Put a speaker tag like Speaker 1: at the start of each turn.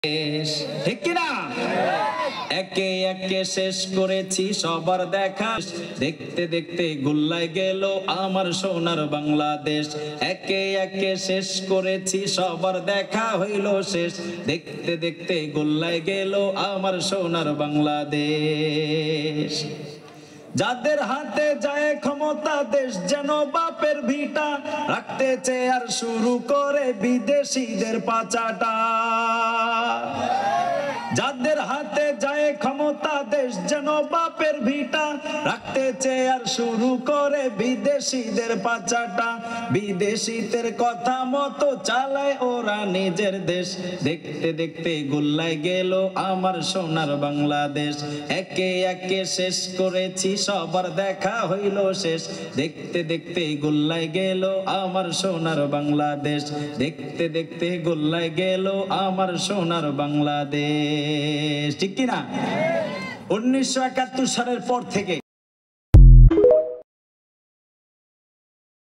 Speaker 1: ঠিক কিনা? একে একে শেষ করেছি সবার দেখা, দেখতে দেখতে গোল্লায় গেল আমার সোনার বাংলাদেশ। একে একে শেষ করেছি সবার দেখা হইল শেষ, দেখতে দেখতে গোল্লায় গেল আমার সোনার বাংলাদেশ। যাদের হাতে যায় ক্ষমতা দেশ যেন বাপের ভিটা, রাখতে চেয়ার শুরু করে বিদেশিদের পাচাটা। যাদের হাতে যায় ক্ষমতা দেশ যেন বাপের ভিটা, রাখতে চেয়ার শুরু করে বিদেশিদের পাচাটা। বিদেশিদের কথা মতো চালায় ওরা নিজের দেশ, দেখতে দেখতে গোল্লায় গেল আমার সোনার বাংলাদেশ। একে একে শেষ করেছি সবার দেখা হইল শেষ, দেখতে দেখতে গোল্লায় গেল আমার সোনার বাংলাদেশ। দেখতে দেখতে গোল্লায় গেল আমার সোনার বাংলাদেশ। ঠিক কিনা? 1971 সালের পর থেকে